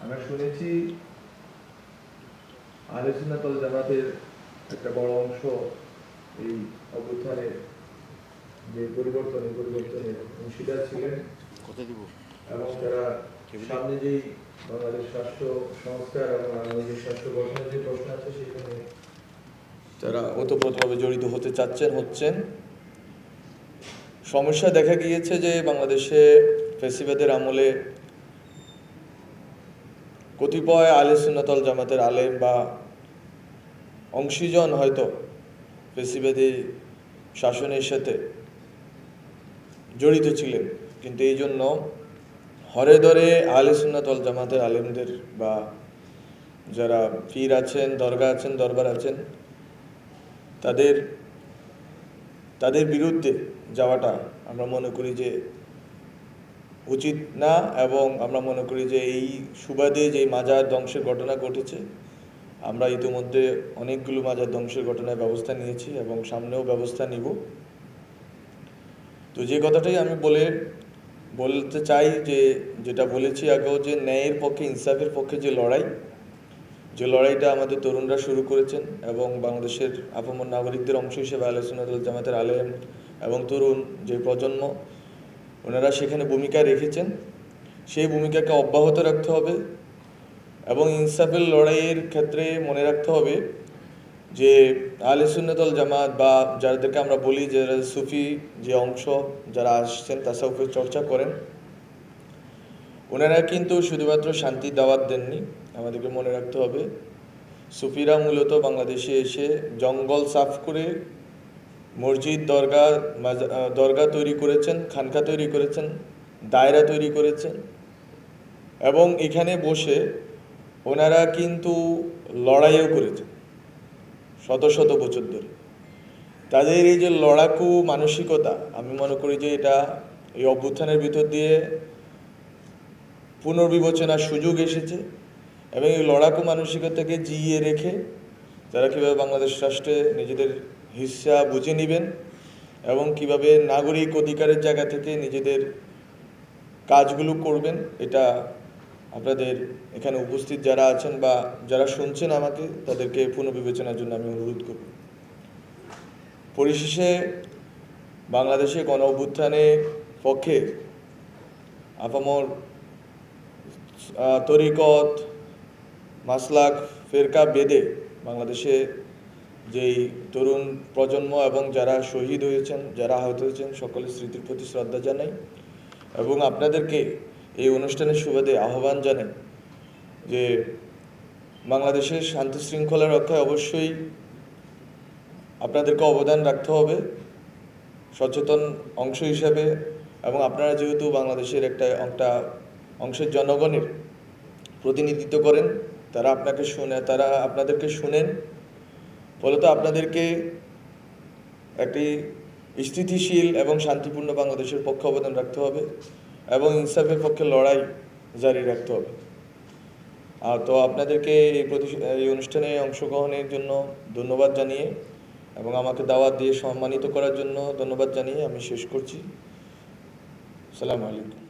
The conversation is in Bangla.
আমরা শুনেছি আহলে সুন্নাত ওয়াল জামাতের একটা বড় অংশ এই অভ্যুত্থানের যে পরিবর্তনের অংশীদার ছিলেন এবং তারা সামনে যেই বাংলাদেশ রাষ্ট্র সংস্কার এবং বাংলাদেশের রাষ্ট্র গঠনের যে প্রশ্ন আছে সেখানে তারা ওতপ্রোতভাবে জড়িত হতে হচ্ছেন। সমস্যা দেখা গিয়েছে যে বাংলাদেশে ফ্যাসিবাদের আমলে কতিপয় আহলে সুন্নাত ওয়াল জামাতের আলেম বা অংশীজন হয়তো ফ্যাসিবাদী শাসনের সাথে জড়িত ছিলেন, কিন্তু এই জন্য হরে ধরে আহলে সুন্নাত ওয়াল জামাতের আলেমদের বা যারা পীর আছেন, দরবার আছেন তাদের বিরুদ্ধে যাওয়াটা আমরা মনে করি যে উচিত না। এবং আমরা মনে করি যে এই সুবাদে যে মাজার ধ্বংসের ঘটনা ঘটেছে, আমরা ইতিমধ্যে অনেকগুলো মাজার ধ্বংসের ঘটনায় ব্যবস্থা নিয়েছি এবং সামনেও ব্যবস্থা নিব। তো যে কথাটাই আমি বলতে চাই যে যেটা বলেছি আগেও, যে ন্যায়ের পক্ষে, ইনসাফের পক্ষে যে লড়াইটা আমাদের তরুণরা শুরু করেছেন এবং বাংলাদেশের আপামর নাগরিকদের অংশ হিসেবে আহলে সুন্নাত ওয়াল জামাতের আলেম এবং তরুণ যে প্রজন্ম, ওনারা সেখানে ভূমিকা রেখেছেন, সেই ভূমিকাকে অব্যাহত রাখতে হবে। এবং ইনসাফের লড়াইয়ের ক্ষেত্রে মনে রাখতে হবে যে আহলে সুন্নাত ওয়াল জামাত বা যাদেরকে আমরা বলি যারা সুফি যে অংশ, যারা আসছেন তাসাউফের চর্চা করেন, ওনারা কিন্তু শুধুমাত্র শান্তির দাওয়াত দেননি। আমাদেরকে মনে রাখতে হবে সুফিরা মূলত বাংলাদেশে এসে জঙ্গল সাফ করে মসজিদ, দরগা তৈরি করেছেন, খানকা তৈরি করেছেন, দায়রা তৈরি করেছেন এবং এখানে বসে ওনারা কিন্তু লড়াইও করেছেন শত শত বছর ধরে। তাদের এই যে লড়াকু মানসিকতা, আমি মনে করি যে এটা এই অভ্যুত্থানের ভিতর দিয়ে পুনর্বিবেচনার সুযোগ এসেছে এবং এই লড়াকু মানসিকতাকে জিইয়ে রেখে তারা কীভাবে বাংলাদেশ রাষ্ট্রে নিজেদের হিস্সা বুঝে নেবেন এবং কিভাবে নাগরিক অধিকারের জায়গা থেকে নিজেদের কাজগুলো করবেন, এটা আপনাদের এখানে উপস্থিত যারা আছেন বা যারা শুনছেন আমাকে, তাদেরকে পুনর্বিবেচনার জন্য আমি অনুরোধ করব। পরিশেষে বাংলাদেশে গণ অভ্যুত্থানের পক্ষে আপামর তরিকত, মাসলাক, ফেরকা বেদে বাংলাদেশে যেই তরুণ প্রজন্ম এবং যারা শহীদ হয়েছেন, যারা আহত হয়েছেন, সকলের স্মৃতির প্রতি শ্রদ্ধা জানাই এবং আপনাদেরকে এই অনুষ্ঠানের সুবাদে আহ্বান জানাই যে বাংলাদেশের শান্তি শৃঙ্খলা রক্ষায় অবশ্যই আপনাদেরকে অবদান রাখতে হবে সচেতন অংশ হিসাবে। এবং আপনারা যেহেতু বাংলাদেশের একটা অংশের জনগণের প্রতিনিধিত্ব করেন, তারা আপনাদেরকে শুনেন, ফলত আপনাদেরকে একটি স্থিতিশীল এবং শান্তিপূর্ণ বাংলাদেশের পক্ষে অবদান রাখতে হবে এবং ইনসাফের পক্ষে লড়াই জারি রাখতে হবে। তো আপনাদেরকে এই অনুষ্ঠানে অংশগ্রহণের জন্য ধন্যবাদ জানিয়ে এবং আমাকে দাওয়াত দিয়ে সম্মানিত করার জন্য ধন্যবাদ জানিয়ে আমি শেষ করছি। আসসালামু আলাইকুম।